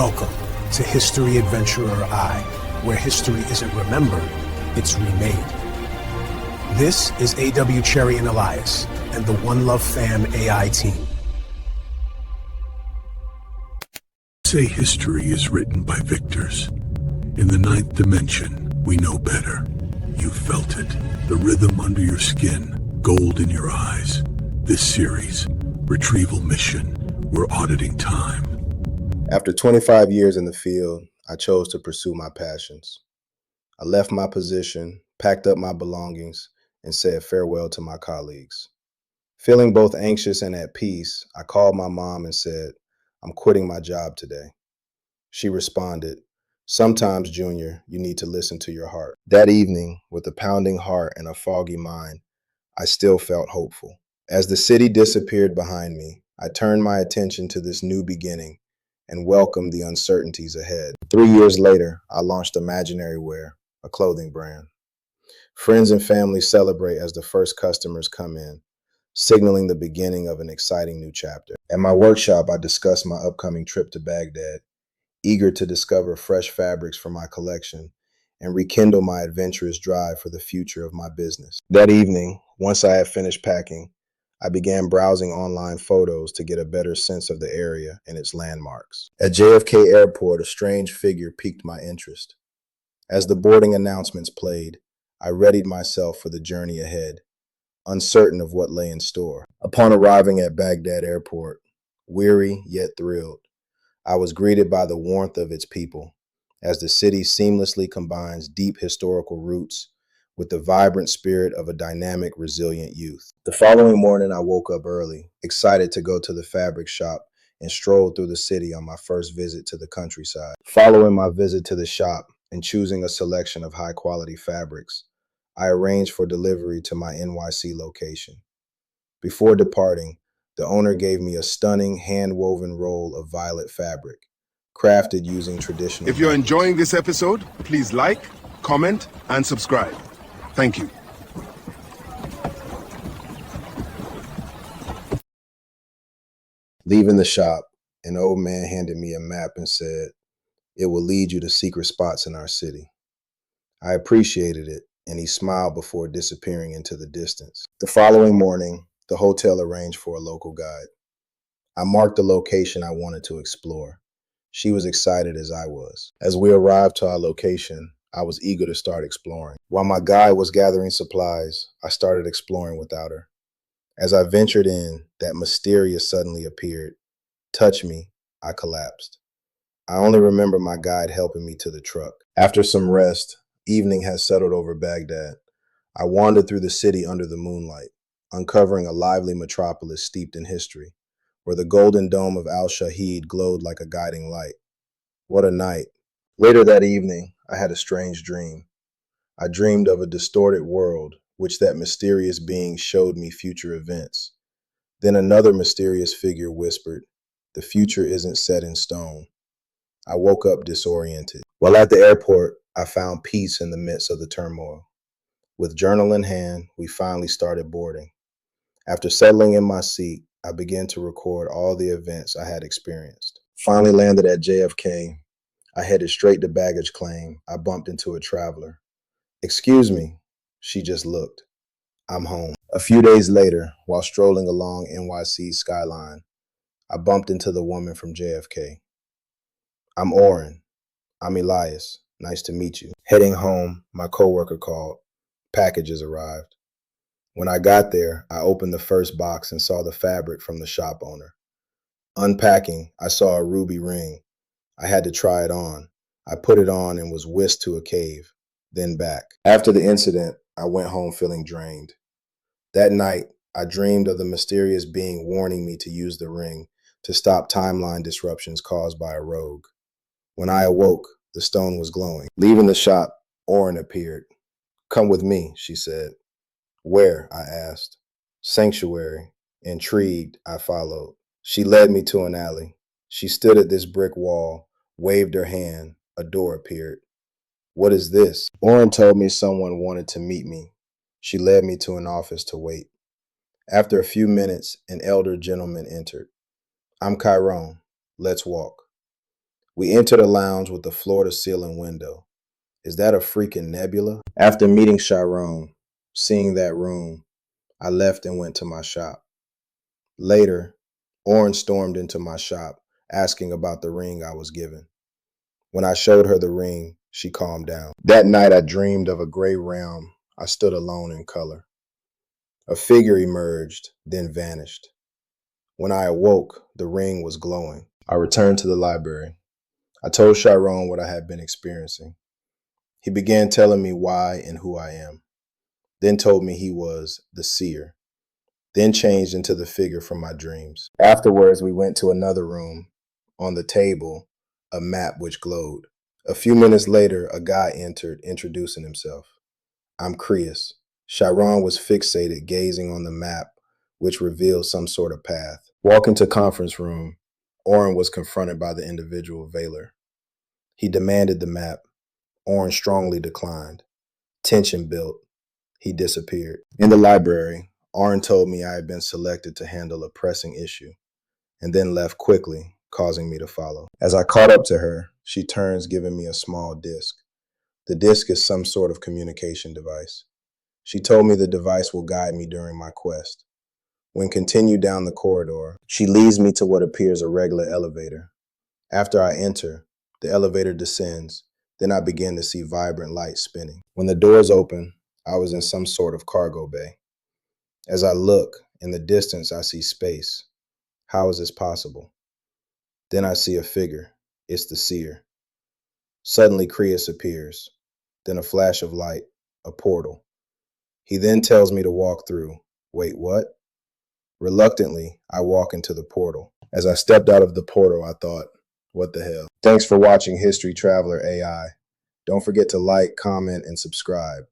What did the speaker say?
Welcome to History Adventurer I, where history isn't remembered, it's remade. This is A.W. Cherry and Elias and the One Love Fam AI team. Say history is written by victors. In the ninth dimension, we know better. You felt it. The rhythm under your skin, gold in your eyes. This series, Retrieval Mission, we're auditing time. After 25 years in the field, I chose to pursue my passions. I left my position, packed up my belongings, and said farewell to my colleagues. Feeling both anxious and at peace, I called my mom and said, "I'm quitting my job today." She responded, "Sometimes, Junior, you need to listen to your heart." That evening, with a pounding heart and a foggy mind, I still felt hopeful. As the city disappeared behind me, I turned my attention to this new beginning and welcomed the uncertainties ahead. 3 years later, I launched Imaginary Wear, a clothing brand. Friends and family celebrate as the first customers come in, signaling the beginning of an exciting new chapter. At my workshop, I discussed my upcoming trip to Baghdad, eager to discover fresh fabrics for my collection and rekindle my adventurous drive for the future of my business. That evening, once I had finished packing, I began browsing online photos to get a better sense of the area and its landmarks. At JFK Airport, a strange figure piqued my interest. As the boarding announcements played, I readied myself for the journey ahead, uncertain of what lay in store. Upon arriving at Baghdad Airport, weary yet thrilled, I was greeted by the warmth of its people, as the city seamlessly combines deep historical roots with the vibrant spirit of a dynamic, resilient youth. The following morning, I woke up early, excited to go to the fabric shop and strolled through the city on my first visit to the countryside. Following my visit to the shop and choosing a selection of high-quality fabrics, I arranged for delivery to my NYC location. Before departing, the owner gave me a stunning hand-woven roll of violet fabric, crafted using traditional. If you're enjoying this episode, please like, comment, and subscribe. Thank you. Leaving the shop, an old man handed me a map and said, "It will lead you to secret spots in our city." I appreciated it, and he smiled before disappearing into the distance. The following morning, the hotel arranged for a local guide. I marked the location I wanted to explore. She was excited as I was. As we arrived to our location, I was eager to start exploring. While my guide was gathering supplies, I started exploring without her. As I ventured in, that mysterious suddenly appeared. Touched me, I collapsed. I only remember my guide helping me to the truck. After some rest, evening had settled over Baghdad. I wandered through the city under the moonlight, uncovering a lively metropolis steeped in history, where the golden dome of Al-Shahid glowed like a guiding light. What a night. Later that evening, I had a strange dream. I dreamed of a distorted world, which that mysterious being showed me future events. Then another mysterious figure whispered, "The future isn't set in stone." I woke up disoriented. While at the airport, I found peace in the midst of the turmoil. With journal in hand, we finally started boarding. After settling in my seat, I began to record all the events I had experienced. Finally landed at JFK, I headed straight to baggage claim. I bumped into a traveler. "Excuse me." She just looked. "I'm home." A few days later, while strolling along NYC's skyline, I bumped into the woman from JFK. "I'm Oren." "I'm Elias. Nice to meet you." Heading home, my coworker called. Packages arrived. When I got there, I opened the first box and saw the fabric from the shop owner. Unpacking, I saw a ruby ring. I had to try it on. I put it on and was whisked to a cave, then back. After the incident, I went home feeling drained. That night, I dreamed of the mysterious being warning me to use the ring to stop timeline disruptions caused by a rogue. When I awoke, the stone was glowing. Leaving the shop, Oren appeared. "Come with me," she said. "Where?" I asked. "Sanctuary." Intrigued, I followed. She led me to an alley. She stood at this brick wall, waved her hand. A door appeared. "What is this?" Oren told me someone wanted to meet me. She led me to an office to wait. After a few minutes, an elder gentleman entered. "I'm Chiron. Let's walk." We entered a lounge with a floor-to-ceiling window. Is that a freaking nebula? After meeting Chiron, seeing that room, I left and went to my shop. Later, Orange stormed into my shop, asking about the ring I was given. When I showed her the ring, she calmed down. That night I dreamed of a gray realm. I stood alone in color. A figure emerged, then vanished. When I awoke, the ring was glowing. I returned to the library. I told Chiron what I had been experiencing. He began telling me why and who I am, then told me he was the seer, then changed into the figure from my dreams. Afterwards, we went to another room. On the table, a map which glowed. A few minutes later, a guy entered, introducing himself. I'm Creus. Chiron was fixated, gazing on the map, which revealed some sort of path. Walking to conference room, Oren was confronted by the individual Valor. He demanded the map. Oren strongly declined. Tension built. He disappeared. In the library, Oren told me I had been selected to handle a pressing issue, and then left quickly, causing me to follow. As I caught up to her, she turns, giving me a small disc. The disc is some sort of communication device. She told me the device will guide me during my quest. When continued down the corridor, she leads me to what appears a regular elevator. After I enter, the elevator descends. Then I begin to see vibrant lights spinning. When the doors open, I was in some sort of cargo bay. As I look, in the distance I see space. How is this possible? Then I see a figure. It's the seer. Suddenly Creus appears. Then a flash of light, a portal. He then tells me to walk through. Wait, what? Reluctantly, I walk into the portal. As I stepped out of the portal, I thought, what the hell? Thanks for watching History Traveler AI. Don't forget to like, comment, and subscribe.